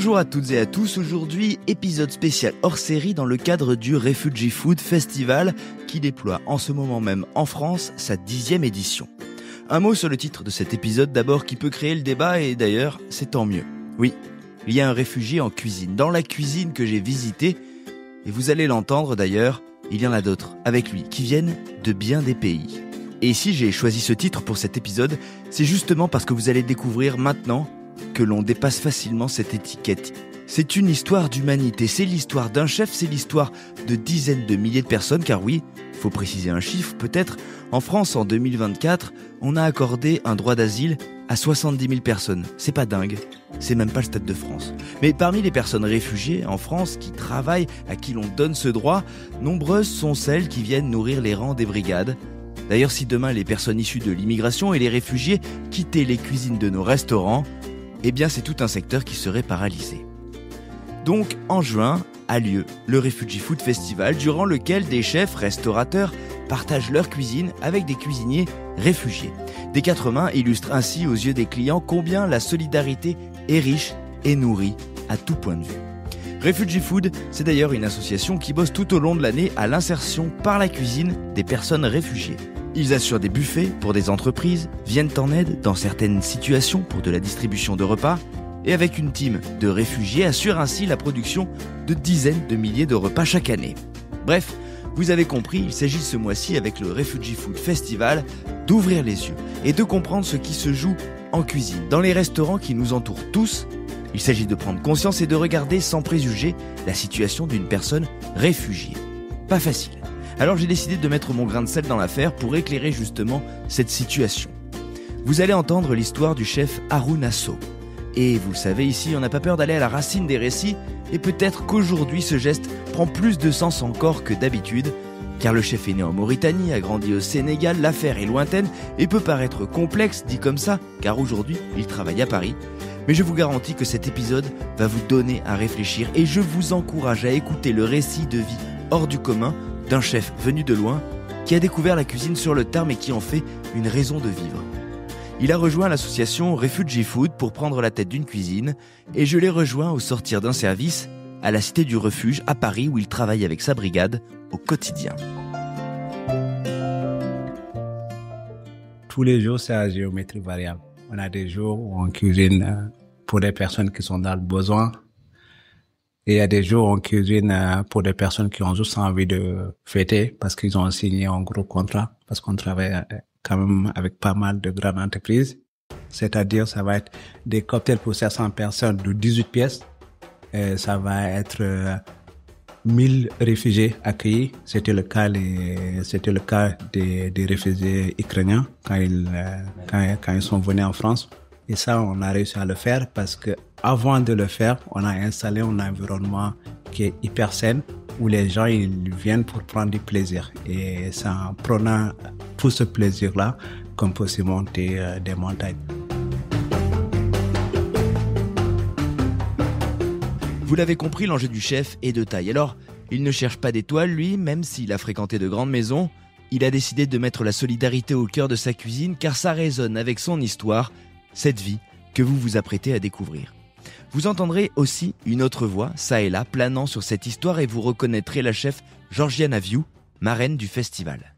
Bonjour à toutes et à tous, aujourd'hui épisode spécial hors série dans le cadre du Refugee Food Festival qui déploie en ce moment même en France sa 10e édition. Un mot sur le titre de cet épisode d'abord qui peut créer le débat et d'ailleurs c'est tant mieux. Oui, il y a un réfugié en cuisine, dans la cuisine que j'ai visitée et vous allez l'entendre d'ailleurs, il y en a d'autres avec lui qui viennent de bien des pays. Et si j'ai choisi ce titre pour cet épisode, c'est justement parce que vous allez découvrir maintenant que l'on dépasse facilement cette étiquette. C'est une histoire d'humanité, c'est l'histoire d'un chef, c'est l'histoire de dizaines de milliers de personnes, car oui, faut préciser un chiffre peut-être, en France en 2024, on a accordé un droit d'asile à 70 000 personnes. C'est pas dingue, c'est même pas le Stade de France. Mais parmi les personnes réfugiées en France qui travaillent, à qui l'on donne ce droit, nombreuses sont celles qui viennent nourrir les rangs des brigades. D'ailleurs, si demain les personnes issues de l'immigration et les réfugiés quittaient les cuisines de nos restaurants, eh bien c'est tout un secteur qui serait paralysé. Donc en juin a lieu le Refugee Food Festival, durant lequel des chefs restaurateurs partagent leur cuisine avec des cuisiniers réfugiés. Des quatre mains illustrent ainsi aux yeux des clients combien la solidarité est riche et nourrie à tout point de vue. Refugee Food, c'est d'ailleurs une association qui bosse tout au long de l'année à l'insertion par la cuisine des personnes réfugiées. Ils assurent des buffets pour des entreprises, viennent en aide dans certaines situations pour de la distribution de repas, et avec une team de réfugiés assurent ainsi la production de dizaines de milliers de repas chaque année. Bref, vous avez compris, il s'agit ce mois-ci avec le Refugee Food Festival d'ouvrir les yeux et de comprendre ce qui se joue en cuisine, dans les restaurants qui nous entourent tous. Il s'agit de prendre conscience et de regarder sans préjugés la situation d'une personne réfugiée. Pas facile. Alors j'ai décidé de mettre mon grain de sel dans l'affaire pour éclairer justement cette situation. Vous allez entendre l'histoire du chef Haroun Asso. Et vous le savez, ici on n'a pas peur d'aller à la racine des récits, et peut-être qu'aujourd'hui ce geste prend plus de sens encore que d'habitude, car le chef est né en Mauritanie, a grandi au Sénégal, l'affaire est lointaine et peut paraître complexe dit comme ça, car aujourd'hui il travaille à Paris. Mais je vous garantis que cet épisode va vous donner à réfléchir et je vous encourage à écouter le récit de vie hors du commun d'un chef venu de loin qui a découvert la cuisine sur le tard mais qui en fait une raison de vivre. Il a rejoint l'association Refugee Food pour prendre la tête d'une cuisine et je l'ai rejoint au sortir d'un service à la Cité du Refuge à Paris où il travaille avec sa brigade au quotidien. Tous les jours, c'est à géométrie variable. On a des jours où on cuisine pour des personnes qui sont dans le besoin. Et il y a des jours où on cuisine pour des personnes qui ont juste envie de fêter parce qu'ils ont signé un gros contrat, parce qu'on travaille quand même avec pas mal de grandes entreprises. C'est-à-dire, ça va être des cocktails pour 700 personnes de 18 pièces. Et ça va être 1000 réfugiés accueillis. C'était le cas des réfugiés ukrainiens quand ils sont venus en France. Et ça, on a réussi à le faire parce que avant de le faire, on a installé un environnement qui est hyper sain où les gens ils viennent pour prendre du plaisir. Et c'est en prenant tout ce plaisir-là qu'on peut surmonter des montagnes. Vous l'avez compris, l'enjeu du chef est de taille. Alors, il ne cherche pas d'étoiles, lui, même s'il a fréquenté de grandes maisons. Il a décidé de mettre la solidarité au cœur de sa cuisine, car ça résonne avec son histoire, cette vie que vous vous apprêtez à découvrir. Vous entendrez aussi une autre voix, ça et là, planant sur cette histoire, et vous reconnaîtrez la chef Georgiane Aviou, marraine du festival.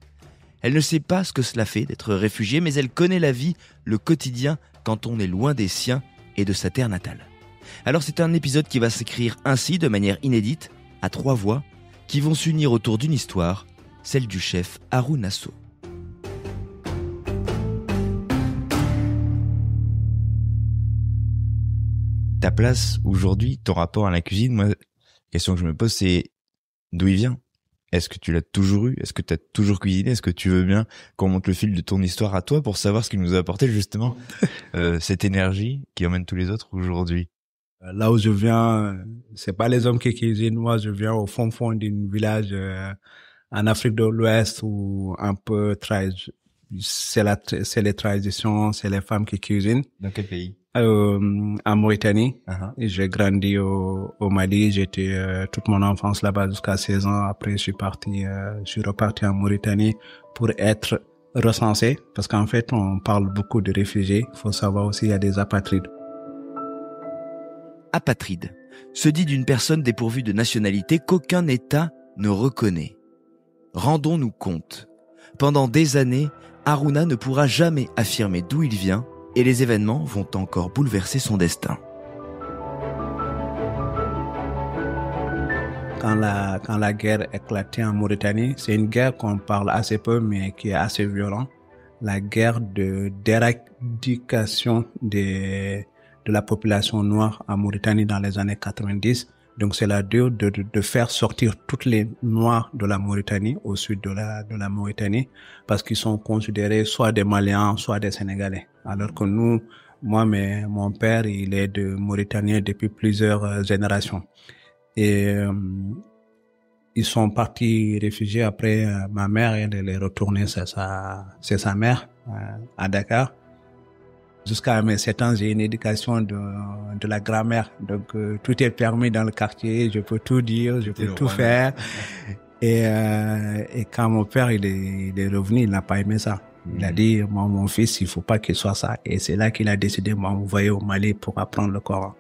Elle ne sait pas ce que cela fait d'être réfugiée, mais elle connaît la vie, le quotidien, quand on est loin des siens et de sa terre natale. Alors c'est un épisode qui va s'écrire ainsi, de manière inédite, à 3 voix, qui vont s'unir autour d'une histoire, celle du chef Haroun Asso. Ta place aujourd'hui, ton rapport à la cuisine, moi, la question que je me pose, c'est d'où il vient ? Est-ce que tu l'as toujours eu ? Est-ce que tu as toujours cuisiné ? Est-ce que tu veux bien qu'on monte le fil de ton histoire à toi pour savoir ce qui nous a apporté justement cette énergie qui emmène tous les autres aujourd'hui ? Là où je viens, c'est pas les hommes qui cuisinent. Moi, je viens au fond d'un village en Afrique de l'Ouest où un peu c'est les traditions, c'est les femmes qui cuisinent. Dans quel pays ? En Mauritanie. Uh-huh. Et j'ai grandi au Mali. J'étais toute mon enfance là-bas jusqu'à 16 ans. Après, je suis reparti en Mauritanie pour être recensé. Parce qu'en fait, on parle beaucoup de réfugiés. Il faut savoir aussi, il y a des apatrides. Apatride. se dit d'une personne dépourvue de nationalité qu'aucun État ne reconnaît. Rendons-nous compte. Pendant des années, Haruna ne pourra jamais affirmer d'où il vient et les événements vont encore bouleverser son destin. Quand la guerre éclatait en Mauritanie, c'est une guerre qu'on parle assez peu, mais qui est assez violente. La guerre d'éradication de la population noire en Mauritanie dans les années 90. Donc, c'est la de faire sortir toutes les Noirs de la Mauritanie, au sud de la Mauritanie, parce qu'ils sont considérés soit des Maliens, soit des Sénégalais. Alors que mon père, il est de Mauritanien depuis plusieurs générations. Et ils sont partis réfugiés après ma mère, elle est retournée, c'est sa mère à Dakar. Jusqu'à mes 7 ans, j'ai une éducation de la grammaire. Donc, tout est permis dans le quartier. Je peux tout dire, je peux tout faire. Et quand mon père, il est revenu, il n'a pas aimé ça. Il a dit, mon fils, il faut pas qu'il soit ça. Et c'est là qu'il a décidé de m'envoyer au Mali pour apprendre le Coran.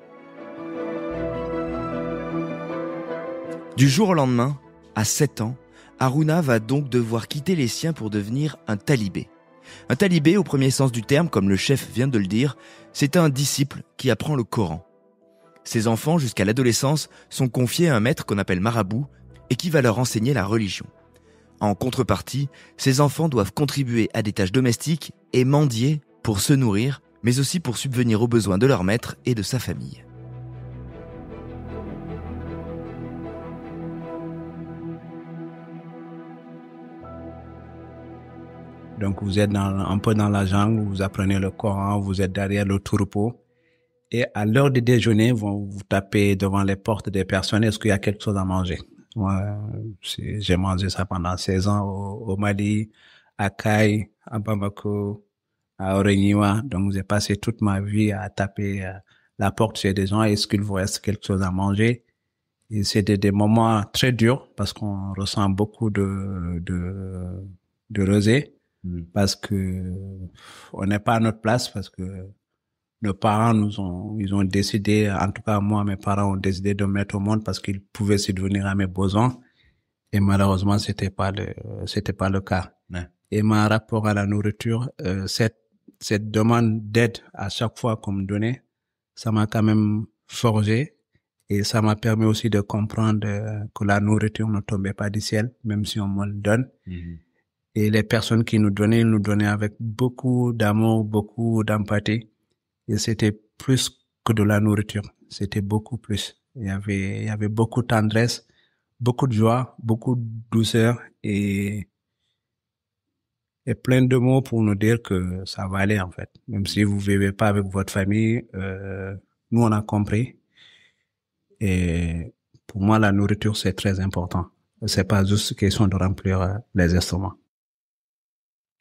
Du jour au lendemain, à 7 ans, Haruna va donc devoir quitter les siens pour devenir un talibé. Un talibé, au premier sens du terme, comme le chef vient de le dire, c'est un disciple qui apprend le Coran. Ces enfants, jusqu'à l'adolescence, sont confiés à un maître qu'on appelle marabout et qui va leur enseigner la religion. En contrepartie, ces enfants doivent contribuer à des tâches domestiques et mendier pour se nourrir, mais aussi pour subvenir aux besoins de leur maître et de sa famille. Donc, vous êtes un peu dans la jungle, vous apprenez le Coran, vous êtes derrière le troupeau. Et à l'heure du déjeuner, vous tapez devant les portes des personnes, est-ce qu'il y a quelque chose à manger? Moi, j'ai mangé ça pendant 16 ans au Mali, à Kay, à Bamako, à Oreniwa. Donc, j'ai passé toute ma vie à taper la porte chez des gens, est-ce qu'il vous reste quelque chose à manger? Et c'était des moments très durs parce qu'on ressent beaucoup de rejet. Parce que on n'est pas à notre place, parce que nos parents ils ont décidé, en tout cas moi, mes parents ont décidé de me mettre au monde parce qu'ils pouvaient subvenir à mes besoins. Et malheureusement, c'était pas le cas. Ouais. Et mon rapport à la nourriture, cette demande d'aide à chaque fois qu'on me donnait, ça m'a quand même forgé. Et ça m'a permis aussi de comprendre que la nourriture ne tombait pas du ciel, même si on me le donne. Et les personnes qui nous donnaient avec beaucoup d'amour, beaucoup d'empathie. Et c'était plus que de la nourriture. C'était beaucoup plus. Il y avait beaucoup de tendresse, beaucoup de joie, beaucoup de douceur et plein de mots pour nous dire que ça va aller, en fait. Même si vous vivez pas avec votre famille, nous, on a compris. Et pour moi, la nourriture, c'est très important. C'est pas juste question de remplir les estomacs.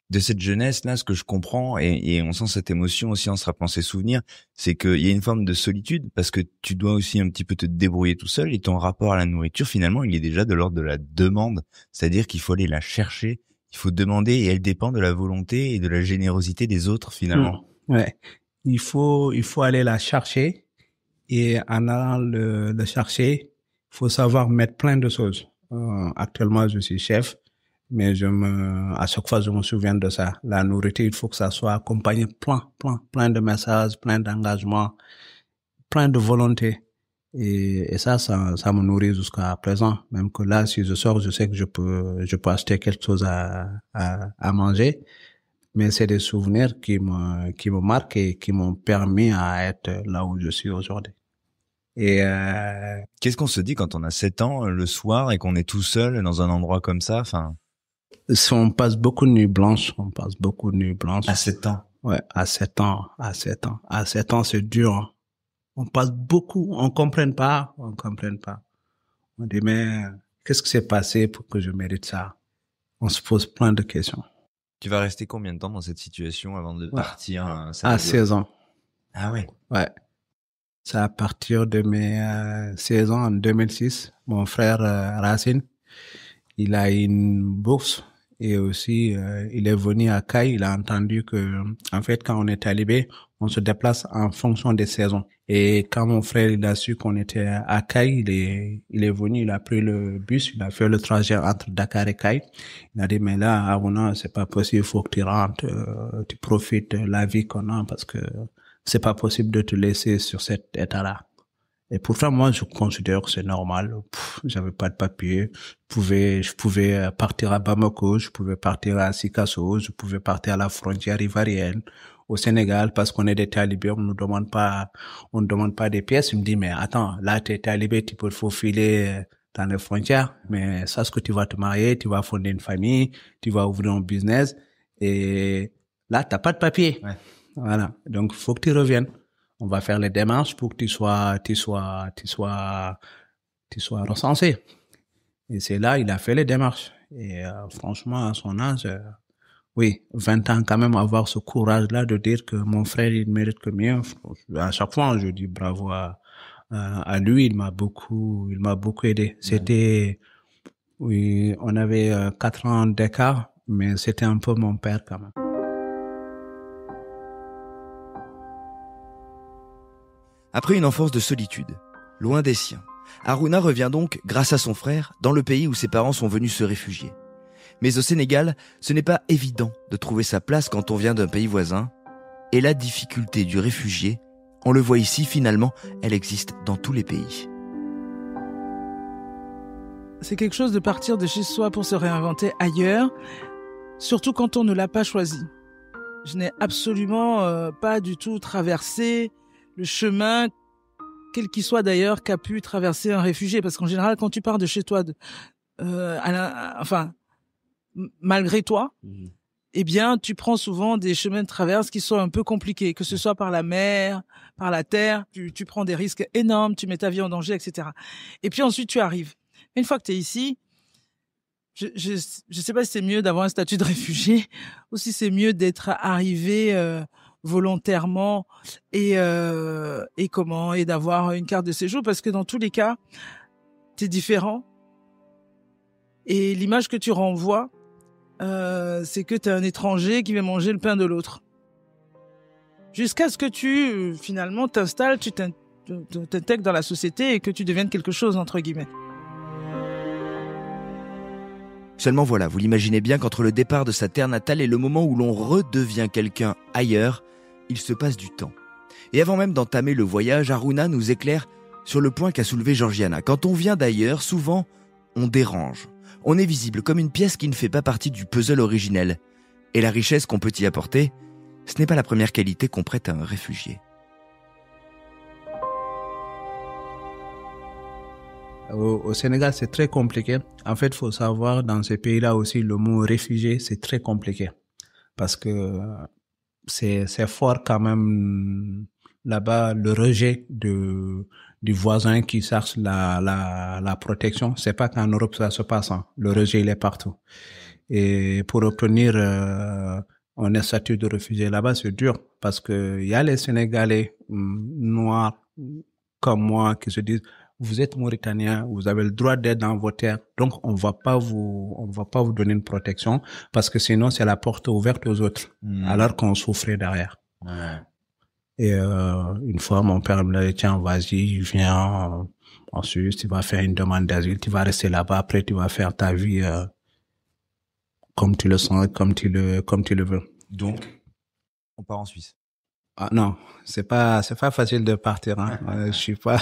De cette jeunesse-là, ce que je comprends, et on sent cette émotion aussi en se rappelant ses souvenirs, c'est qu'il y a une forme de solitude, parce que tu dois aussi un petit peu te débrouiller tout seul, et ton rapport à la nourriture, finalement, il est déjà de l'ordre de la demande, c'est-à-dire qu'il faut aller la chercher, il faut demander, et elle dépend de la volonté et de la générosité des autres, finalement. Ouais. Il faut aller la chercher, et en allant le chercher, il faut savoir mettre plein de choses. Actuellement, je suis chef. Mais à chaque fois, je me souviens de ça. La nourriture, il faut que ça soit accompagné plein de messages, plein d'engagements, plein de volonté. Et ça me nourrit jusqu'à présent. Même que là, si je sors, je sais que je peux acheter quelque chose à manger. Mais c'est des souvenirs qui me marquent et qui m'ont permis à être là où je suis aujourd'hui. Et qu'est-ce qu'on se dit quand on a 7 ans le soir et qu'on est tout seul dans un endroit comme ça, enfin? On passe beaucoup de nuits blanches. À 7 ans? Ouais, à 7 ans. À 7 ans, c'est dur. On passe beaucoup, on comprenne pas. On dit, mais qu'est-ce qui s'est passé pour que je mérite ça? On se pose plein de questions. Tu vas rester combien de temps dans cette situation avant de partir? À 16 ans. Ah ouais? Ouais. C'est à partir de mes 16 ans, en 2006, mon frère Racine, il a une bourse Et aussi, il est venu à Caille, il a entendu que, en fait, quand on est talibé, on se déplace en fonction des saisons. Et quand mon frère, il a su qu'on était à Caille, il est venu, il a pris le bus, il a fait le trajet entre Dakar et Caille. Il a dit, mais là, Aruna, c'est pas possible, il faut que tu rentres, tu profites de la vie qu'on a parce que c'est pas possible de te laisser sur cet état-là. Et pourtant, moi, je considère que c'est normal. J'avais pas de papier. Je pouvais partir à Bamako, je pouvais partir à Sikasso, je pouvais partir à la frontière ivoirienne, au Sénégal, parce qu'on est des talibés, on ne demande pas des pièces. Il me dit, mais attends, là, t'es talibé, tu peux te faufiler dans les frontières, mais ça, ce que tu vas te marier, tu vas fonder une famille, tu vas ouvrir un business, et là, t'as pas de papier. Ouais. Voilà. Donc, faut que tu reviennes. On va faire les démarches pour que tu sois recensé. Et c'est là, il a fait les démarches. Et franchement, à son âge, oui, 20 ans quand même, avoir ce courage-là de dire que mon frère, il mérite que mieux. À chaque fois, je dis bravo à lui, il m'a beaucoup aidé. C'était, oui, on avait 4 ans d'écart, mais c'était un peu mon père quand même. Après une enfance de solitude, loin des siens, Aruna revient donc, grâce à son frère, dans le pays où ses parents sont venus se réfugier. Mais au Sénégal, ce n'est pas évident de trouver sa place quand on vient d'un pays voisin. Et la difficulté du réfugié, on le voit ici, finalement, elle existe dans tous les pays. C'est quelque chose de partir de chez soi pour se réinventer ailleurs, surtout quand on ne l'a pas choisi. Je n'ai absolument pas du tout traversé le chemin, quel qu'il soit d'ailleurs, qu'a pu traverser un réfugié. Parce qu'en général, quand tu pars de chez toi, malgré toi, eh bien, tu prends souvent des chemins de traverse qui sont un peu compliqués, que ce soit par la mer, par la terre. Tu prends des risques énormes, tu mets ta vie en danger, etc. Et puis ensuite, tu arrives. Une fois que tu es ici, je sais pas si c'est mieux d'avoir un statut de réfugié ou si c'est mieux d'être arrivé volontairement et d'avoir une carte de séjour, parce que dans tous les cas, t'es différent et l'image que tu renvoies, c'est que t'es un étranger qui vient manger le pain de l'autre. Jusqu'à ce que tu finalement t'installes, tu t'intègres dans la société et que tu deviennes quelque chose entre guillemets. Seulement voilà, vous l'imaginez bien qu'entre le départ de sa terre natale et le moment où l'on redevient quelqu'un ailleurs, il se passe du temps. Et avant même d'entamer le voyage, Aruna nous éclaire sur le point qu'a soulevé Georgiana. Quand on vient d'ailleurs, souvent, on dérange. On est visible comme une pièce qui ne fait pas partie du puzzle originel. Et la richesse qu'on peut y apporter, ce n'est pas la première qualité qu'on prête à un réfugié. Au Sénégal, c'est très compliqué. En fait, il faut savoir, dans ces pays-là aussi, le mot réfugié, c'est très compliqué. Parce que c'est fort quand même là-bas, le rejet du voisin qui cherche la protection. C'est pas qu'en Europe ça se passe, hein. Le rejet, il est partout. Et pour obtenir un statut de réfugié là-bas, c'est dur. Parce que il y a les Sénégalais noirs comme moi qui se disent: vous êtes Mauritanien, vous avez le droit d'être dans vos terres, donc on va pas vous donner une protection, parce que sinon c'est la porte ouverte aux autres, alors qu'on souffrait derrière. Ouais. Et une fois, mon père me dit: tiens, vas-y, viens, ensuite tu vas faire une demande d'asile, tu vas rester là-bas, après tu vas faire ta vie comme tu le sens, comme tu le veux. Donc, on part en Suisse. Ah non, c'est pas facile de partir, hein. Je suis pas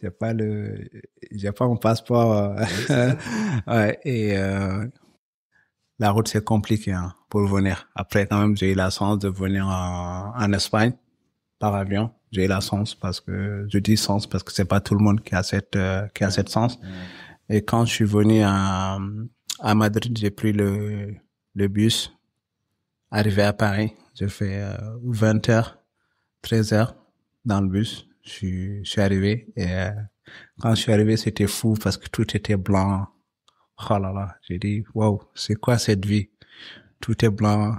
j'ai pas mon passeport. Ouais, et la route c'est compliqué, hein, pour venir. Après quand même, j'ai eu la chance de venir en Espagne par avion. J'ai eu la chance parce que c'est pas tout le monde qui a cette chance. Et quand je suis venu à Madrid, j'ai pris le bus, arrivé à Paris. J'ai fait 20h, 13h dans le bus. Je suis arrivé et quand je suis arrivé, c'était fou parce que tout était blanc. Oh là là, j'ai dit: wow, c'est quoi cette vie? Tout est blanc.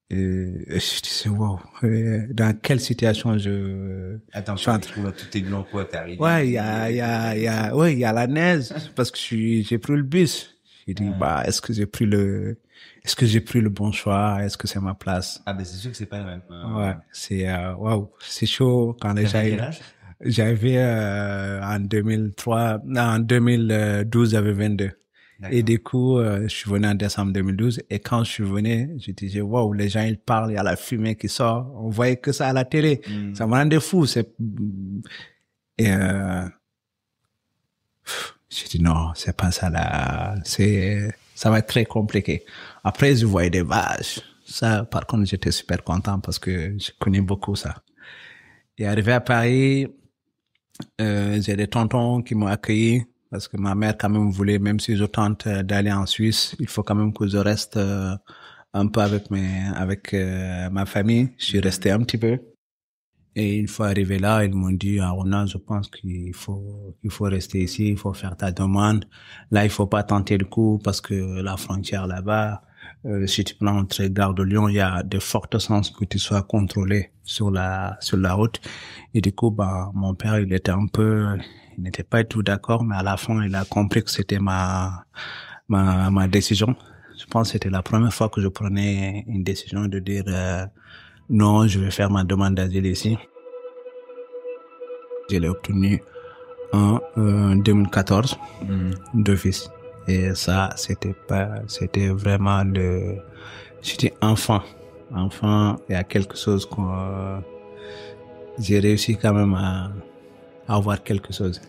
Et je disais: wow, dans quelle situation Attends, tout est blanc quoi, t'es arrivé? Ouais, il y a la neige parce que j'ai pris le bus. J'ai dit, est-ce que j'ai pris le bon choix? Est-ce que c'est ma place? Ah, ben, c'est sûr que c'est pas la même. Ouais, c'est, waouh, c'est chaud quand les gens... Quel âge? J'avais, en 2012, j'avais 22. D'accord. Et du coup, je suis venu en décembre 2012. Et quand je suis venu, je disais, waouh, les gens, ils parlent, il y a la fumée qui sort. On voyait que ça à la télé. Ça me rendait fou. Et, j'ai dit, non, c'est pas ça là. Ça va être très compliqué. Après, je voyais des vaches. Ça, par contre, j'étais super content parce que je connais beaucoup ça. Et arrivé à Paris, j'ai des tontons qui m'ont accueilli parce que ma mère quand même voulait, même si je tente d'aller en Suisse, il faut quand même que je reste un peu avec ma famille. Je suis resté un petit peu. Et une fois arrivé là, ils m'ont dit, Aruna, je pense qu'il faut rester ici, il faut faire ta demande. Là, il faut pas tenter le coup parce que la frontière là-bas, si tu prends entre Gare de Lyon, il y a de fortes chances que tu sois contrôlé sur la route. Et du coup, mon père, il n'était pas du tout d'accord, mais à la fin, il a compris que c'était ma décision. Je pense que c'était la première fois que je prenais une décision de dire, non, je vais faire ma demande d'asile ici. Je l'ai obtenu en 2014 d'office. Et ça, c'était vraiment j'étais enfant. Il y a quelque chose j'ai réussi quand même à avoir quelque chose.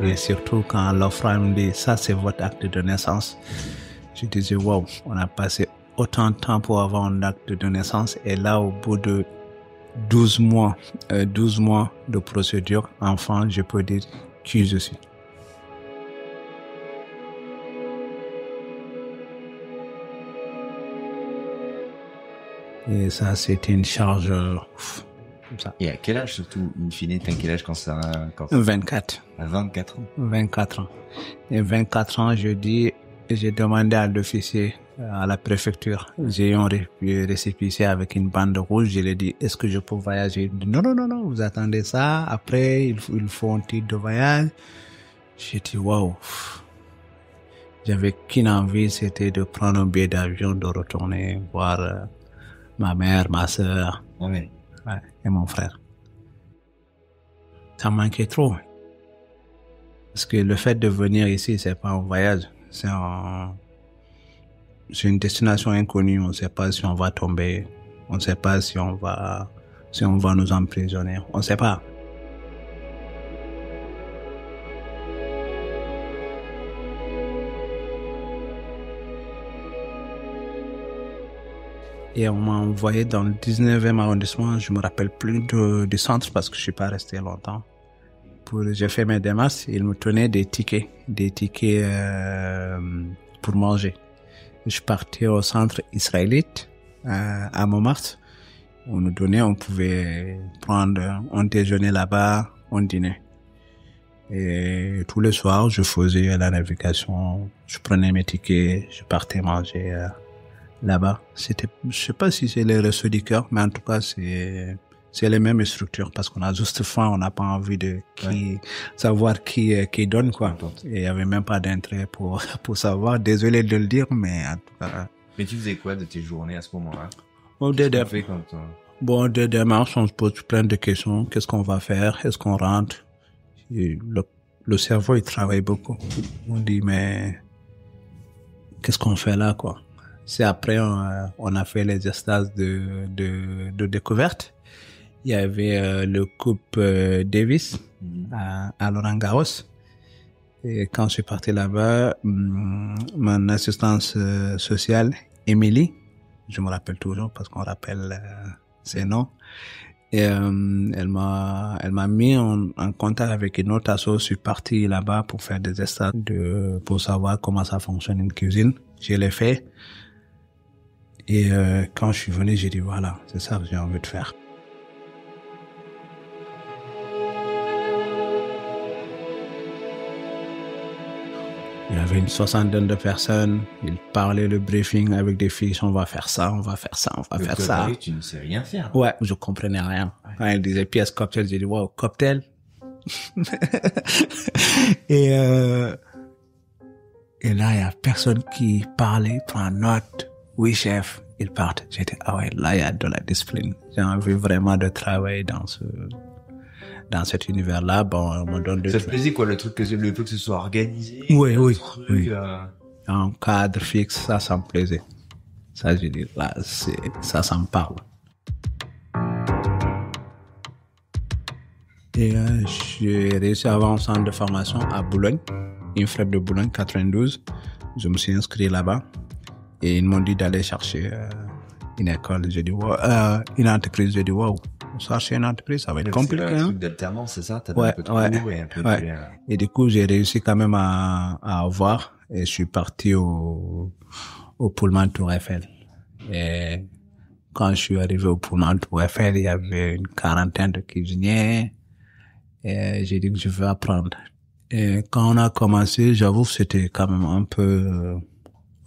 Et surtout quand l'offrande me dit, ça c'est votre acte de naissance. Je disais, wow, on a passé autant de temps pour avoir un acte de naissance. Et là, au bout de 12 mois de procédure, enfin, je peux dire qui je suis. Et ça, c'était une charge comme ça. Et à quel âge, surtout, in fine, t'as quel âge quand 24. À 24 ans. 24 ans. Et 24 ans, j'ai demandé à l'officier à la préfecture. J'ai eu un récépissé avec une bande rouge. Je lui ai dit, est-ce que je peux voyager? Il dit, non, vous attendez ça. Après, il faut un titre de voyage. J'ai dit, waouh. J'avais qu'une envie, c'était de prendre un billet d'avion, de retourner voir ma mère, ma sœur. Ah ouais. Ouais, et mon frère. Ça manquait trop. Parce que le fait de venir ici, c'est pas un voyage. C'est une destination inconnue. On ne sait pas si on va tomber. On ne sait pas si on va nous emprisonner. On ne sait pas. Et on m'a envoyé dans le 19e arrondissement. Je me rappelle plus du centre parce que je suis pas resté longtemps. J'ai fait mes démarches. Ils me tenaient des tickets pour manger. Je suis parti au centre israélite à Montmartre. On pouvait prendre un déjeuner là-bas, un dîner. Et tous les soirs, je faisais la navigation. Je prenais mes tickets, je partais manger là-bas. Je sais pas si c'est les Restos du Cœur, mais en tout cas, c'est les mêmes structures parce qu'on a juste faim, on n'a pas envie de savoir qui donne, quoi. Et il y avait même pas d'intérêt pour savoir. Désolé de le dire, mais en tout cas. Mais tu faisais quoi de tes journées à ce moment-là? Des démarches, on se pose plein de questions. Qu'est-ce qu'on va faire? Est-ce qu'on rentre? Et le cerveau, il travaille beaucoup. On dit, mais qu'est-ce qu'on fait là, quoi? C'est après, on a fait les stages de découverte. Il y avait le Coupe Davis à Roland-Garros. Et quand je suis parti là-bas, mon assistante sociale, Émilie, je me rappelle toujours parce qu'on rappelle ses noms, et elle m'a mis en contact avec une autre asso. Je suis parti là-bas pour faire des stages pour savoir comment ça fonctionne une cuisine. Je l'ai fait. Et quand je suis venu, j'ai dit voilà, c'est ça que j'ai envie de faire. Il y avait une soixantaine de personnes. Ils parlaient le briefing avec des filles. On va faire ça, on va faire ça, on va faire ça. Tu ne sais rien faire. Ouais, je comprenais rien. Quand il disait pièce cocktail, j'ai dit, wow, cocktail. Et là, il y a personne qui parlait, prend note. Oui, chef, il part. J'ai dit, ah ouais, là, il y a de la discipline. J'ai envie vraiment de travailler dans cet univers-là. Bon, on me donne Ça te plaisait, quoi, le fait que ce soit organisé? Oui, oui, truc, oui. Un cadre fixe, ça me plaisait. Ça, je dis, là, ça me parle. Et j'ai réussi à avoir un centre de formation à Boulogne, INFREP de Boulogne, 92. Je me suis inscrit là-bas et ils m'ont dit d'aller chercher une école. J'ai dit, wow, une entreprise. J'ai dit, wow, chercher une entreprise, ça va être compliqué. C'est un hein? truc d'alternance, c'est ça? T'as Ouais, un peu de cours et un peu de... Et du coup, j'ai réussi quand même à avoir et je suis parti au Pullman Tour Eiffel. Et quand je suis arrivé au Pullman Tour Eiffel, il y avait une quarantaine de cuisiniers. Et j'ai dit que je veux apprendre. Et quand on a commencé, j'avoue que c'était quand même un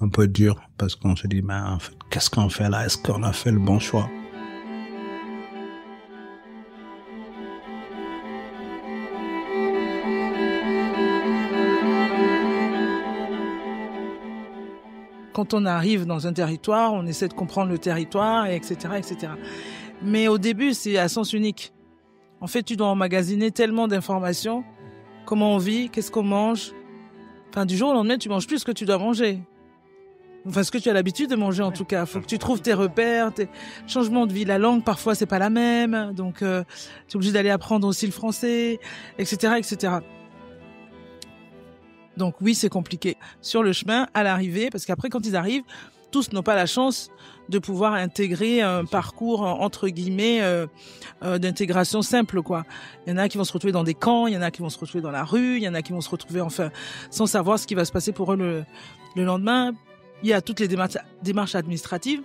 peu dur parce qu'on se dit, mais en fait, qu'est-ce qu'on fait là? Est-ce qu'on a fait le bon choix? Quand on arrive dans un territoire, on essaie de comprendre le territoire, etc., etc. Mais au début, c'est à sens unique. En fait, tu dois emmagasiner tellement d'informations. Comment on vit, qu'est-ce qu'on mange. Enfin, du jour au lendemain, tu manges plus ce que tu dois manger. Enfin, ce que tu as l'habitude de manger, en tout cas. Faut que tu trouves tes repères, tes changements de vie. La langue, parfois, c'est pas la même. Donc, tu es obligé d'aller apprendre aussi le français, etc., etc. Donc, oui, c'est compliqué. Sur le chemin, à l'arrivée, parce qu'après, quand ils arrivent, tous n'ont pas la chance de pouvoir intégrer un parcours entre guillemets d'intégration simple, quoi. Il y en a qui vont se retrouver dans des camps, il y en a qui vont se retrouver dans la rue, il y en a qui vont se retrouver enfin sans savoir ce qui va se passer pour eux le lendemain. Il y a toutes les démarches administratives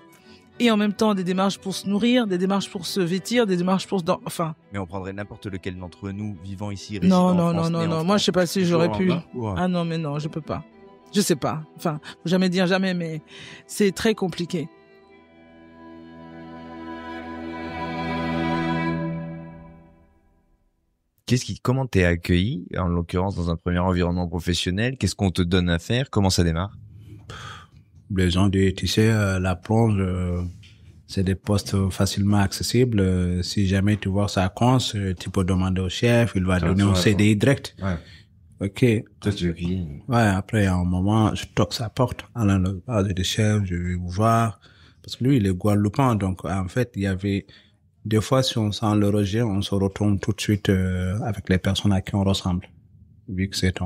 et en même temps des démarches pour se nourrir, des démarches pour se vêtir, des démarches pour enfin. Mais on prendrait n'importe lequel d'entre nous vivant ici. Non, France. Moi, je sais pas si j'aurais pu. Ouais. Ah non, mais non, je peux pas. Je sais pas. Enfin, faut jamais dire jamais, mais c'est très compliqué. Comment t'es accueilli, en l'occurrence dans un premier environnement professionnel? Qu'est-ce qu'on te donne à faire? Comment ça démarre? Les gens disent, tu sais, la plonge, c'est des postes facilement accessibles. Si jamais tu vois ça coince, tu peux demander au chef, il va donner un CDI direct. Ouais. Ok. Toi, tu cuisines. Ouais, après, à un moment, je toque sa porte. Alors, le chef, je vais vous voir. Parce que lui, il est guadeloupéen. Donc, en fait, il y avait, des fois, si on sent le rejet, on se retourne tout de suite, avec les personnes à qui on ressemble. Vu que c'est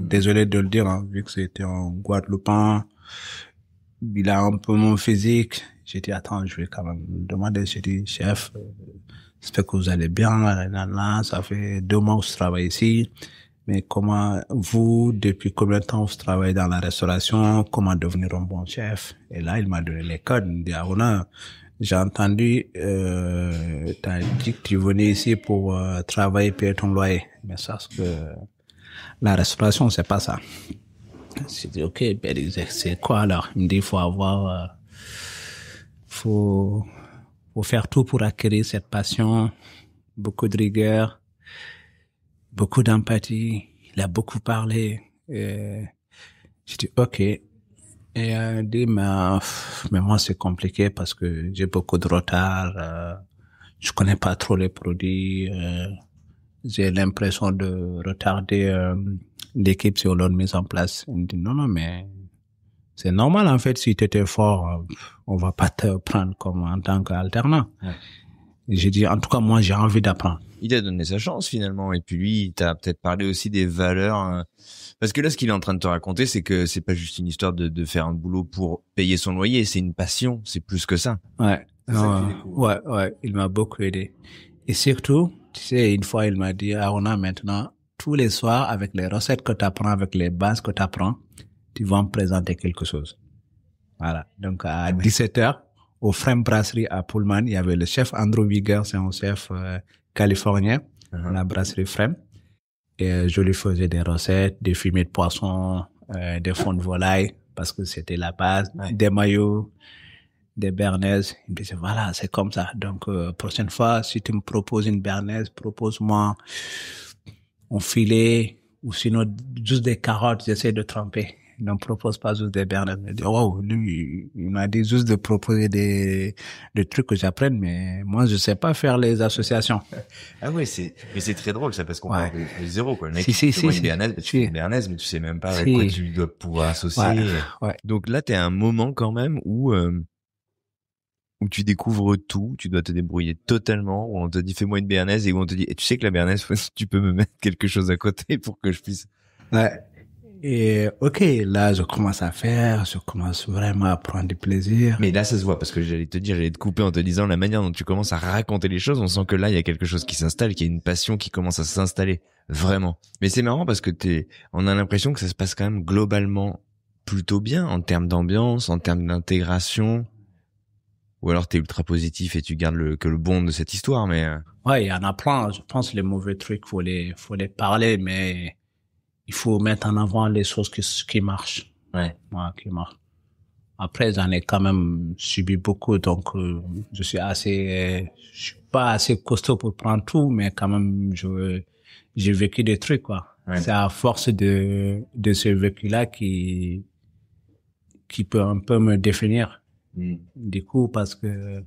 désolé de le dire, hein, vu que c'était un guadeloupéen, il a un peu mon physique. J'ai dit, attends, je vais quand même demander. J'ai dit, chef, j'espère que vous allez bien. Là, ça fait 2 mois que je travaille ici. Mais depuis combien de temps vous travaillez dans la restauration? Comment devenir un bon chef? Et là, il m'a donné les codes. Il me dit, j'ai entendu, t'as dit que tu venais ici pour travailler, payer ton loyer. Mais ça, c'est que la restauration, c'est pas ça. J'ai dit, ok, ben, c'est quoi alors? Il me dit, faut faire tout pour acquérir cette passion, beaucoup de rigueur, beaucoup d'empathie. Il a beaucoup parlé. J'ai dit, ok. Et il dit, mais moi, c'est compliqué parce que j'ai beaucoup de retard. Je connais pas trop les produits. J'ai l'impression de retarder l'équipe sur leur mise en place. Il me dit, non, mais c'est normal, en fait, si tu étais fort, on va pas te prendre comme en tant qu'alternant. Ouais. J'ai dit, en tout cas, moi, j'ai envie d'apprendre. Il a donné sa chance, finalement. Et puis lui, il t'a peut-être parlé aussi des valeurs. Parce que là, ce qu'il est en train de te raconter, c'est que c'est pas juste une histoire de faire un boulot pour payer son loyer. C'est une passion. C'est plus que ça. Ouais. Ouais. Il m'a beaucoup aidé. Et surtout, tu sais, une fois, il m'a dit, Aruna, maintenant, tous les soirs, avec les recettes que tu apprends, avec les bases que tu apprends, tu vas me présenter quelque chose. Voilà. Donc, à 17h, au Frame Brasserie à Pullman, il y avait le chef Andrew Wieger, c'est un chef californien, la brasserie Frame. Et je lui faisais des recettes, des fumées de poisson, des fonds de volaille, parce que c'était la base, des maillots. des béarnaises. Il me disait, voilà, c'est comme ça. Donc, prochaine fois, si tu me proposes une béarnaise, propose-moi un filet ou sinon juste des carottes, j'essaie de tremper. Il ne me propose pas juste des béarnaises. Il dit, wow, lui, il m'a dit juste de proposer des trucs que j'apprenne, mais moi, je sais pas faire les associations. Ah ouais, mais c'est très drôle, ça, parce qu'on parle de zéro, quoi. Le mec, si, une béarnaise, tu fais une béarnaise, mais tu sais même pas avec quoi tu dois pouvoir associer. Ouais. Donc là, t'es à un moment quand même où tu découvres tout, tu dois te débrouiller totalement, où on te dit fais-moi une béarnaise et où on te dit, et tu sais que la béarnaise, tu peux me mettre quelque chose à côté pour que je puisse. Ouais. Et ok, là je commence vraiment à prendre du plaisir. Mais là ça se voit, parce que j'allais te couper en te disant la manière dont tu commences à raconter les choses, on sent que là il y a quelque chose qui s'installe, qu'il y a une passion qui commence à s'installer, vraiment. Mais c'est marrant parce que on a l'impression que ça se passe quand même globalement plutôt bien en termes d'ambiance, en termes d'intégration. Ou alors t'es ultra positif et tu gardes que le bon de cette histoire, mais... Ouais, il y en a plein. Je pense que les mauvais trucs, faut les parler, mais il faut mettre en avant les choses qui marchent. Ouais, qui marchent. Après, j'en ai quand même subi beaucoup, donc je suis pas assez costaud pour prendre tout, mais quand même, j'ai vécu des trucs, quoi. Ouais. C'est à force de ce vécu-là qui peut un peu me définir. Du coup, parce que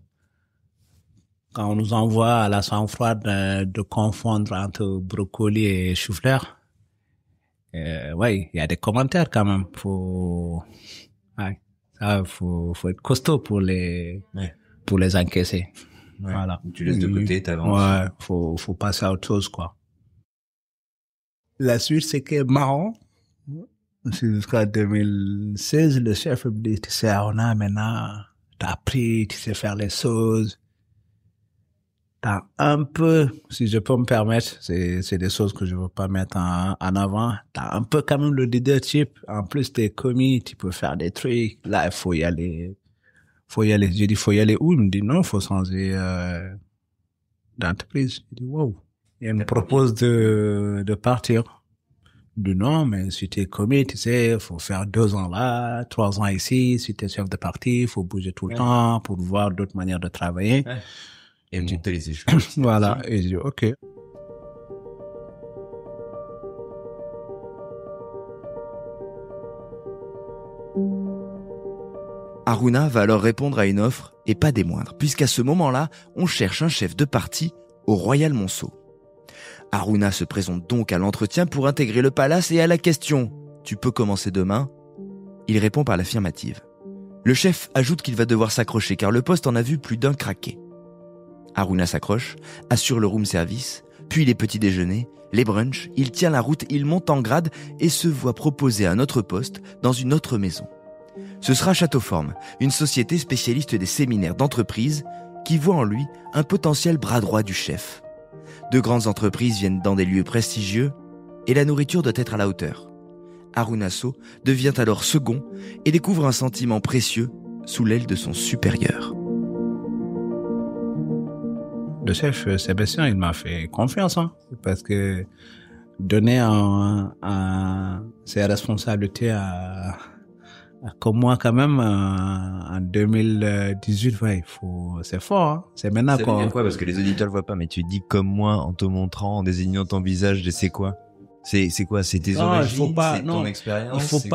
quand on nous envoie à la sang-froide de confondre entre brocoli et chou-fleur, il y a des commentaires quand même. Faut être costaud pour les encaisser. Ouais. Voilà. Tu laisses de côté, t'avances. Ouais, faut passer à autre chose, quoi. La suite, c'est que marrant. Jusqu'à 2016, le chef me dit, tu sais, Aruna, maintenant, t'as appris, tu sais faire les choses. T'as un peu, si je peux me permettre, c'est des choses que je veux pas mettre en avant. T'as un peu quand même le leadership. En plus, t'es commis, tu peux faire des trucs. Là, il faut y aller. J'ai dit, faut y aller où? Il me dit, non, faut changer, d'entreprise. J'ai dit, wow. Il me propose de partir. Du non, mais si t'es commis, tu sais, faut faire 2 ans là, 3 ans ici. Si t'es chef de parti, faut bouger tout le temps pour voir d'autres manières de travailler. Ouais. Et tu te laisses choisir. Voilà. Et j'ai dit, ok. Aruna va alors répondre à une offre, et pas des moindres, puisqu'à ce moment-là, on cherche un chef de parti au Royal Monceau. Aruna se présente donc à l'entretien pour intégrer le palace et à la question « Tu peux commencer demain ?» Il répond par l'affirmative. Le chef ajoute qu'il va devoir s'accrocher car le poste en a vu plus d'un craquer. Aruna s'accroche, assure le room service, puis les petits déjeuners, les brunchs, il tient la route, il monte en grade et se voit proposer un autre poste dans une autre maison. Ce sera Châteauforme, une société spécialiste des séminaires d'entreprise qui voit en lui un potentiel bras droit du chef. De grandes entreprises viennent dans des lieux prestigieux et la nourriture doit être à la hauteur. Aruna So devient alors second et découvre un sentiment précieux sous l'aile de son supérieur. Le chef Sébastien, il m'a fait confiance, parce que donner ses responsabilités comme moi quand même en 2018, c'est fort, c'est maintenant quoi. Ça veut dire quoi, parce que les auditeurs le voient pas, mais tu dis comme moi en te montrant, en désignant ton visage, et c'est quoi? C'est quoi? C'est tes origines, c'est ton expérience?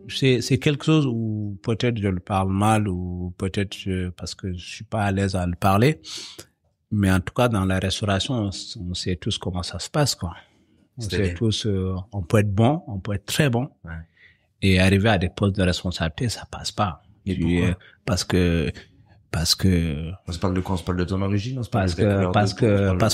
C'est quelque chose où peut-être je le parle mal ou peut-être parce que je suis pas à l'aise à le parler. Mais en tout cas, dans la restauration, on sait tous comment ça se passe, quoi. On sait tous, on peut être bon, on peut être très bon. Ouais. Et arriver à des postes de responsabilité, ça passe pas. Et pourquoi? Parce que on se parle de quoi? On se parle de ton origine? Parce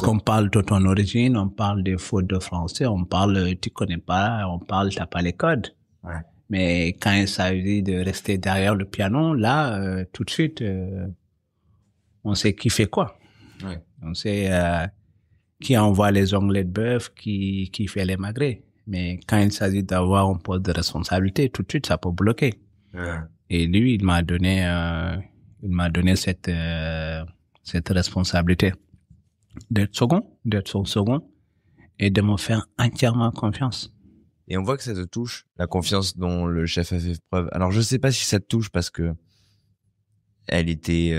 qu'on parle de ton origine, on parle des fautes de français, on parle, tu connais pas, on parle, t'as pas les codes. Ouais. Mais quand il s'agit de rester derrière le piano, là, tout de suite, on sait qui fait quoi. Ouais. On sait, qui envoie les onglets de bœuf, qui fait les magrets. Mais quand il s'agit d'avoir un poste de responsabilité, tout de suite, ça peut bloquer. Ouais. Et lui, il m'a donné cette responsabilité d'être son second et de me faire entièrement confiance. Et on voit que ça te touche, la confiance dont le chef a fait preuve. Alors, je sais pas si ça te touche parce que elle était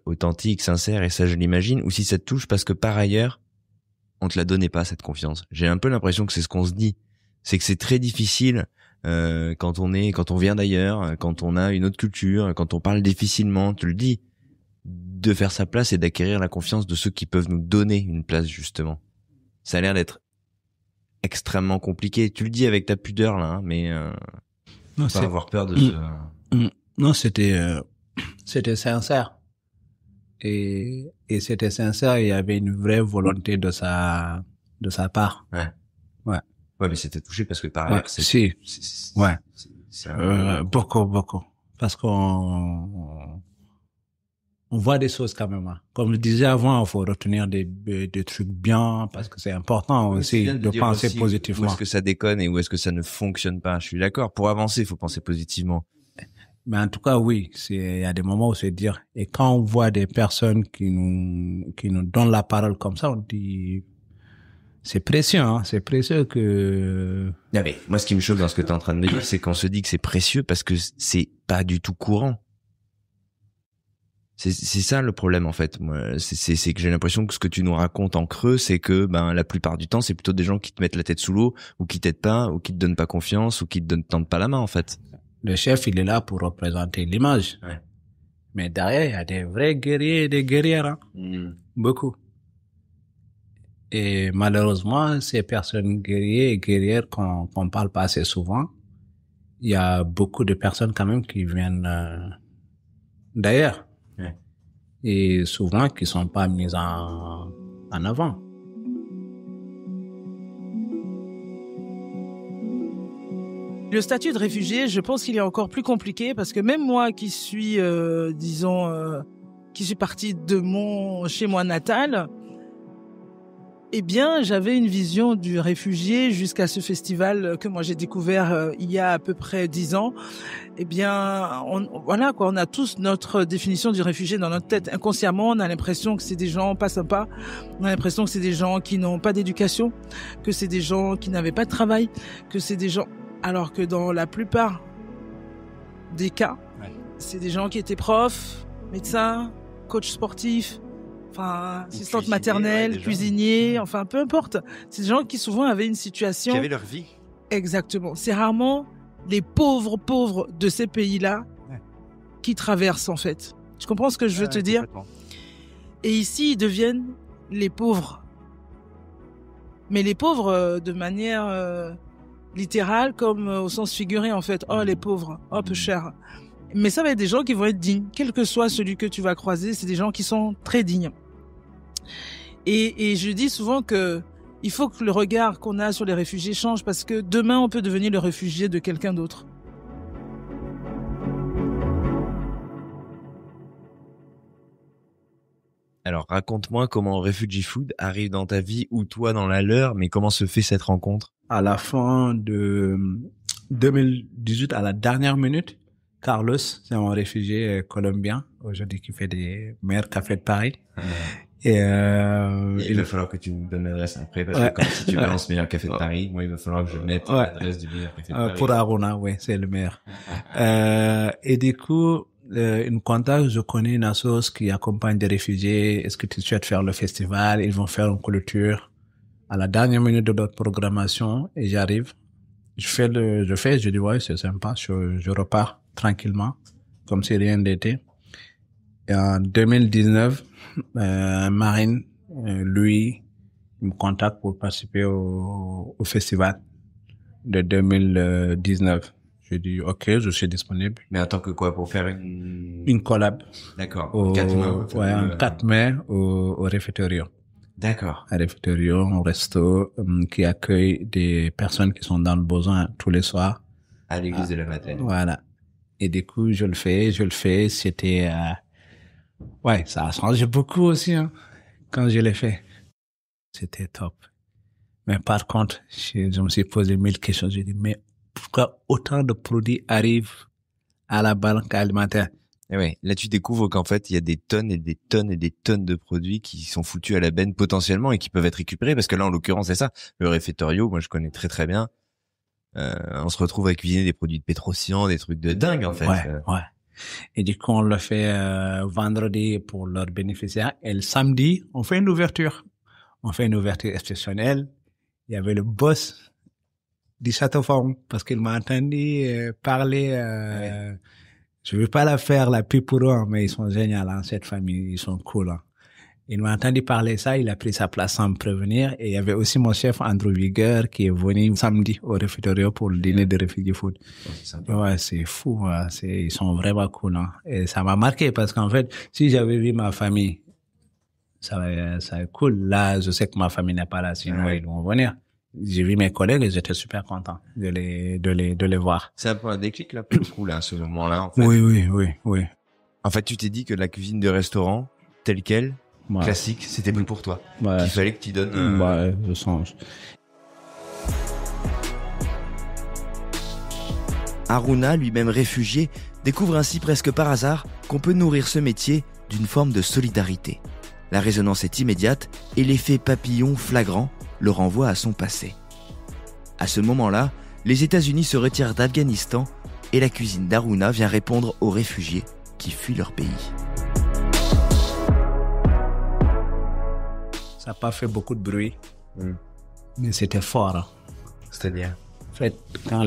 authentique, sincère, et ça je l'imagine, ou si ça te touche parce que par ailleurs on te la donnait pas, cette confiance. J'ai un peu l'impression que c'est ce qu'on se dit, c'est que c'est très difficile quand on vient d'ailleurs, quand on a une autre culture, quand on parle difficilement, tu le dis, de faire sa place et d'acquérir la confiance de ceux qui peuvent nous donner une place, justement. Ça a l'air d'être extrêmement compliqué. Tu le dis avec ta pudeur là, hein, mais non, pas avoir peur de non, c'était sincère. Et c'était sincère, il y avait une vraie volonté de sa part. Ouais. Ouais. Ouais, mais c'était touché parce que par Ouais, ailleurs, beaucoup. Parce qu'on voit des choses quand même. Hein. Comme je disais avant, il faut retenir des trucs bien parce que c'est important aussi de penser aussi positivement. Où est-ce que ça déconne et où est-ce que ça ne fonctionne pas? Je suis d'accord. Pour avancer, il faut penser positivement. Mais en tout cas, oui, il y a des moments où c'est dire. Et quand on voit des personnes qui nous donnent la parole comme ça, on dit, c'est précieux, hein. C'est précieux que... Ah mais, moi, ce qui me choque dans ce que tu es en train de me dire, c'est qu'on se dit que c'est précieux parce que c'est pas du tout courant. C'est ça le problème, en fait. Moi, c'est que j'ai l'impression que ce que tu nous racontes en creux, c'est que, la plupart du temps, c'est plutôt des gens qui te mettent la tête sous l'eau, ou qui t'aident pas, ou qui te donnent pas confiance, ou qui te tendent pas la main, en fait. Le chef, il est là pour représenter l'image. Ouais. Mais derrière, il y a des vrais guerriers et des guerrières, hein. Beaucoup. Et malheureusement, ces personnes guerriers et guerrières qu'on parle pas assez souvent, il y a beaucoup de personnes quand même qui viennent d'ailleurs. Ouais. Et souvent qui sont pas mises en avant. Le statut de réfugié, je pense qu'il est encore plus compliqué parce que même moi qui suis, qui suis partie de chez moi natal, eh bien, j'avais une vision du réfugié jusqu'à ce festival que moi j'ai découvert il y a à peu près 10 ans. Eh bien, on a tous notre définition du réfugié dans notre tête. Inconsciemment, on a l'impression que c'est des gens pas sympas. On a l'impression que c'est des gens qui n'ont pas d'éducation, que c'est des gens qui n'avaient pas de travail, que c'est des gens... Alors que dans la plupart des cas, c'est des gens qui étaient profs, médecins, coachs sportifs, assistantes maternelles, cuisiniers, peu importe. C'est des gens qui souvent avaient une situation... Qui avaient leur vie. Exactement. C'est rarement les pauvres de ces pays-là qui traversent, en fait. Tu comprends ce que je veux te dire? Et ici, ils deviennent les pauvres. Mais les pauvres de manière... littérale comme au sens figuré, en fait. Oh, les pauvres. Oh, peu cher. Mais ça va être des gens qui vont être dignes. Quel que soit celui que tu vas croiser, c'est des gens qui sont très dignes. Et je dis souvent que il faut que le regard qu'on a sur les réfugiés change parce que demain, on peut devenir le réfugié de quelqu'un d'autre. Alors, raconte-moi comment Refugee Food arrive dans ta vie ou toi dans la leur, mais comment se fait cette rencontre? À la fin de 2018, à la dernière minute, Carlos, c'est un réfugié colombien, aujourd'hui qui fait des meilleurs cafés de Paris. Et il va falloir que tu nous donnes l'adresse après, parce que comme si tu balances meilleur café de Paris, moi il va falloir que je mette l'adresse du meilleur café de Paris. Pour Aruna, oui, c'est le meilleur. Et du coup, une contact, je connais une association qui accompagne des réfugiés. Est-ce que tu souhaites faire le festival? Ils vont faire une clôture à la dernière minute de notre programmation et j'arrive. Je dis ouais, c'est sympa. Je repars tranquillement, comme si rien n'était. Et en 2019, Marine, lui, il me contacte pour participer au festival de 2019. Je dis ok, je suis disponible. Mais en tant que quoi, pour faire une collab. D'accord. 4 mai. Ouais, en 4 mai au Refectorio. D'accord. Un Refectorio, un resto qui accueille des personnes qui sont dans le besoin tous les soirs. À l'église de la Madeleine. Voilà. Et du coup, je le fais. C'était ça a changé beaucoup aussi quand je l'ai fait. C'était top. Mais par contre, je me suis posé 1000 questions. J'ai dit mais pourquoi autant de produits arrivent à la banque alimentaire? Et ouais, là tu découvres qu'en fait il y a des tonnes et des tonnes et des tonnes de produits qui sont foutus à la benne potentiellement et qui peuvent être récupérés, parce que là en l'occurrence c'est ça, le Refectorio, moi je connais très très bien. On se retrouve à cuisiner des produits de Petrosian, des trucs de dingue en fait. Ouais. Et du coup, on le fait vendredi pour leurs bénéficiaires. Et le samedi, on fait une ouverture. On fait une ouverture exceptionnelle. Il y avait le boss du Château Fort parce qu'il m'a entendu parler. Ouais. Je veux pas la faire la pub pour eux, mais ils sont géniaux, hein, cette famille. Ils sont cool. Hein. Il m'a entendu parler ça, il a pris sa place sans me prévenir. Et il y avait aussi mon chef Andrew Wigger qui est venu samedi au Refugio pour le dîner de Refugee Food. Ouais, c'est fou. Hein. Ils sont vraiment cool. Hein. Et ça m'a marqué parce qu'en fait, si j'avais vu ma famille, ça est cool. Là, je sais que ma famille n'est pas là, sinon ils vont venir. J'ai vu mes collègues et j'étais super content de les voir. C'est un peu un déclic là pour le coup là, à ce moment-là. En fait. Oui. En fait, tu t'es dit que la cuisine de restaurant telle quelle, classique, c'était plus pour toi. Ouais. Qu'il fallait que tu donnes. Ouais, je sens. Aruna, lui-même réfugié, découvre ainsi presque par hasard qu'on peut nourrir ce métier d'une forme de solidarité. La résonance est immédiate et l'effet papillon flagrant le renvoie à son passé. À ce moment-là, les États-Unis se retirent d'Afghanistan et la cuisine d'Aruna vient répondre aux réfugiés qui fuient leur pays. Ça n'a pas fait beaucoup de bruit, mais c'était fort. Hein. C'est-à-dire En fait, quand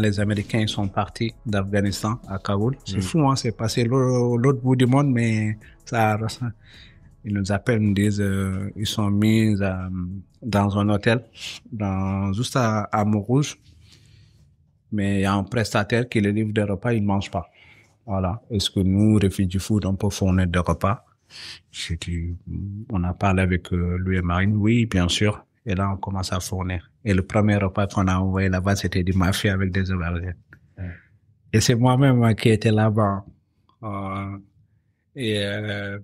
les Américains sont partis d'Afghanistan à Kaboul, c'est fou, hein, c'est passé l'autre bout du monde, mais ça, ils nous appellent, ils nous disent, ils sont mis dans un hôtel, juste à Montrouge, mais il y a un prestataire qui les livre des repas, ils ne mangent pas. Voilà. Est-ce que nous, Refugee Food, on peut fournir des repas? On a parlé avec lui et Marine, oui, bien sûr. Et là, on commence à fournir. Et le premier repas qu'on a envoyé là-bas, c'était du mafia avec des aubergines. Et c'est moi-même qui étais là-bas. Je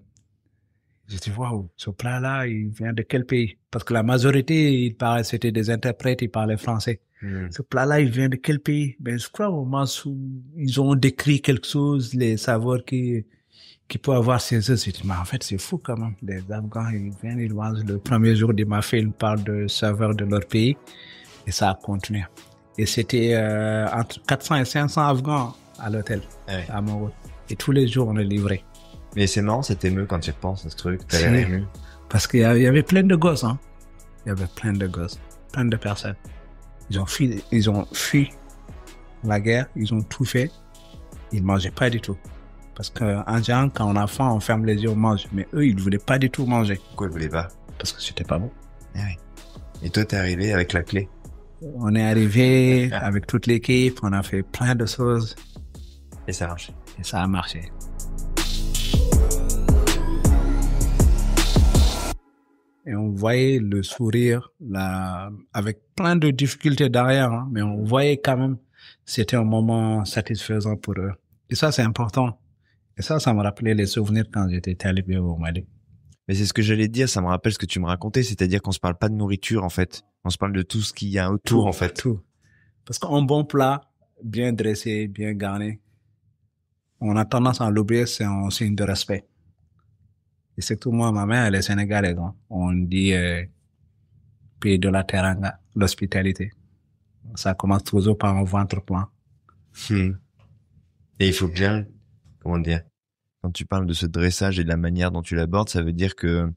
dis, waouh, ce plat-là, il vient de quel pays? Parce que la majorité, c'était des interprètes, ils parlaient français. Ce plat-là, il vient de quel pays? Ben, je crois au moment où ils ont décrit quelque chose, les saveurs qui peut avoir ces œufs. Mais en fait, c'est fou quand même. Les Afghans, ils viennent, ils mangent le premier jour du mafé, ils parlent de saveurs de leur pays. Et ça a continué. Et c'était entre 400 et 500 Afghans à l'hôtel, à Montrouge. Et tous les jours, on est livré. Mais c'est marrant, cet émeu quand tu repenses à ce truc. T'as l'air ému. Parce qu'il y avait plein de gosses, hein. Il y avait plein de gosses, plein de personnes. Ils ont fui la guerre, ils ont tout fait. Ils mangeaient pas du tout. Parce qu'en général, quand on a faim, on ferme les yeux, on mange. Mais eux, ils voulaient pas du tout manger. Pourquoi ils voulaient pas? Parce que c'était pas bon. Et toi, t'es arrivé avec la clé? On est arrivé avec toute l'équipe, on a fait plein de choses. Et ça a marché. Et ça a marché. Et on voyait le sourire là, avec plein de difficultés derrière, hein, mais on voyait quand même, c'était un moment satisfaisant pour eux. Et ça, c'est important. Et ça me rappelait les souvenirs quand j'étais talibé au Mali. Mais c'est ce que j'allais te dire, ça me rappelle ce que tu me racontais, c'est-à-dire qu'on se parle pas de nourriture, en fait. On se parle de tout ce qu'il y a autour, en fait. Tout. Parce qu'un bon plat, bien dressé, bien garni, on a tendance à l'oublier, c'est un signe de respect. Et surtout moi, ma mère, elle est sénégalaise. Hein. On dit pays de la teranga, l'hospitalité. Ça commence toujours par un ventre plein. Et il faut bien, comment dire, quand tu parles de ce dressage et de la manière dont tu l'abordes, ça veut dire que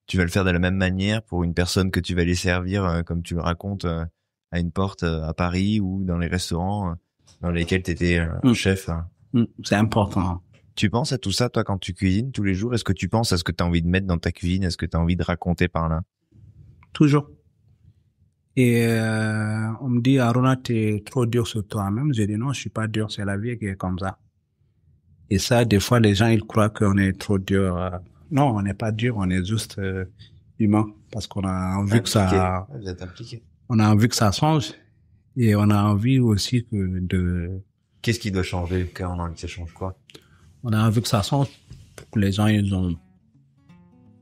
tu vas le faire de la même manière pour une personne que tu vas aller servir, comme tu le racontes, à une porte à Paris ou dans les restaurants dans lesquels tu étais chef. Hein. C'est important. Tu penses à tout ça, toi, quand tu cuisines tous les jours? Est-ce que tu penses à ce que tu as envie de mettre dans ta cuisine? Est-ce que tu as envie de raconter par là? Toujours. Et on me dit, Aruna, t'es trop dur sur toi-même. Je dis non, je suis pas dur, c'est la vie qui est comme ça. Et ça, des fois, les gens, ils croient qu'on est trop dur. Non, on n'est pas dur, on est juste humain. Parce qu'on a envie que ça... Vous êtes impliqué. On a envie que ça change. Et on a envie aussi Qu'est-ce qui doit changer quand on a envie que ça change quoi? On a envie que ça change pour que les gens, ils ont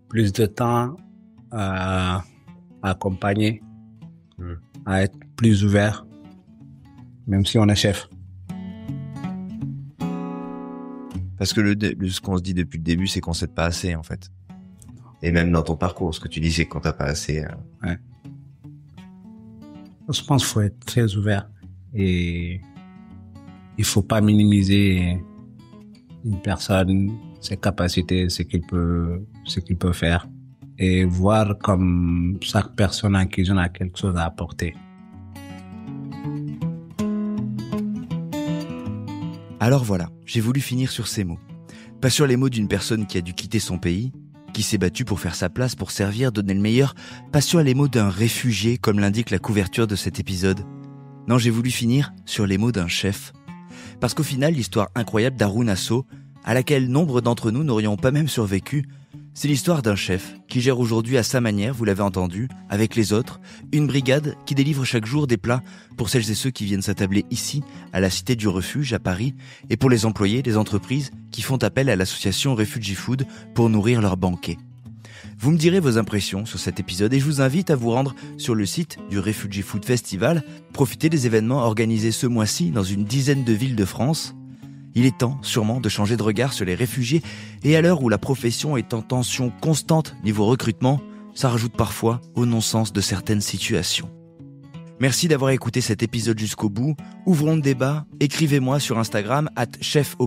plus de temps à accompagner, à être plus ouverts, même si on est chef. Parce que ce qu'on se dit depuis le début, c'est qu'on s'aide pas assez, en fait. Et même dans ton parcours, ce que tu dis, c'est qu'on t'a pas assez... Ouais. Je pense qu'il faut être très ouvert et il faut pas minimiser une personne, ses capacités, ce qu'il peut faire, et voir comme chaque personne en cuisine a quelque chose à apporter. Alors voilà, j'ai voulu finir sur ces mots. Pas sur les mots d'une personne qui a dû quitter son pays, qui s'est battue pour faire sa place, pour servir, donner le meilleur, pas sur les mots d'un réfugié, comme l'indique la couverture de cet épisode. Non, j'ai voulu finir sur les mots d'un chef. Parce qu'au final, l'histoire incroyable d'Harouna Sow, à laquelle nombre d'entre nous n'aurions pas même survécu, c'est l'histoire d'un chef qui gère aujourd'hui à sa manière, vous l'avez entendu, avec les autres, une brigade qui délivre chaque jour des plats pour celles et ceux qui viennent s'attabler ici, à la Cité du Refuge, à Paris, et pour les employés des entreprises qui font appel à l'association Refugee Food pour nourrir leurs banquets. Vous me direz vos impressions sur cet épisode et je vous invite à vous rendre sur le site du Refugee Food Festival, profiter des événements organisés ce mois-ci dans une dizaine de villes de France. Il est temps, sûrement, de changer de regard sur les réfugiés et à l'heure où la profession est en tension constante niveau recrutement, ça rajoute parfois au non-sens de certaines situations. Merci d'avoir écouté cet épisode jusqu'au bout. Ouvrons le débat, écrivez-moi sur Instagram @chef_podcast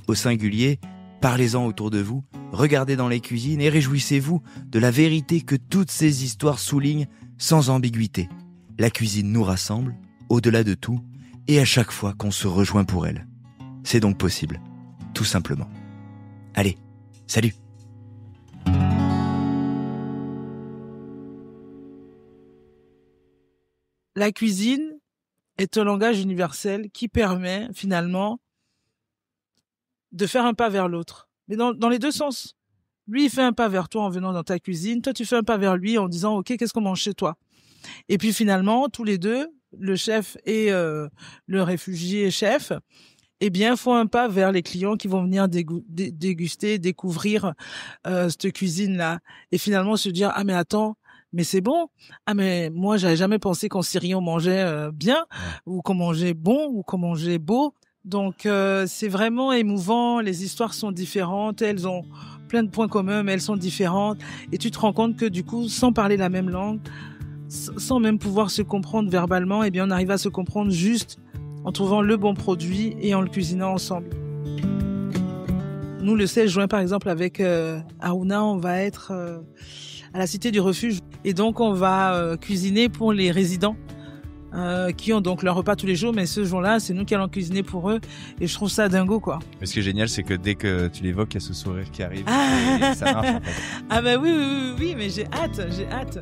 au singulier. Parlez-en autour de vous, regardez dans les cuisines et réjouissez-vous de la vérité que toutes ces histoires soulignent sans ambiguïté. La cuisine nous rassemble, au-delà de tout, et à chaque fois qu'on se rejoint pour elle. C'est donc possible, tout simplement. Allez, salut! La cuisine est un langage universel qui permet finalement de faire un pas vers l'autre. Mais dans les deux sens. Lui, il fait un pas vers toi en venant dans ta cuisine. Toi, tu fais un pas vers lui en disant « Ok, qu'est-ce qu'on mange chez toi ?» Et puis finalement, tous les deux, le chef et le réfugié chef, eh bien, font un pas vers les clients qui vont venir déguster, découvrir cette cuisine-là. Et finalement, se dire « Ah, mais attends, mais c'est bon. Ah, mais moi, j'avais jamais pensé qu'en Syrie, on mangeait bien, ou qu'on mangeait bon, ou qu'on mangeait beau. » Donc, c'est vraiment émouvant. Les histoires sont différentes. Elles ont plein de points communs, mais elles sont différentes. Et tu te rends compte que du coup, sans parler la même langue, sans même pouvoir se comprendre verbalement, eh bien, on arrive à se comprendre juste en trouvant le bon produit et en le cuisinant ensemble. Nous, le 16 juin, par exemple, avec Harouna, on va être à la Cité du Refuge. Et donc, on va cuisiner pour les résidents qui ont donc leur repas tous les jours, mais ce jour-là, c'est nous qui allons cuisiner pour eux. Et je trouve ça dingo, quoi. Mais ce qui est génial, c'est que dès que tu l'évoques, il y a ce sourire qui arrive et ça marche, en fait. Ah bah oui, mais j'ai hâte.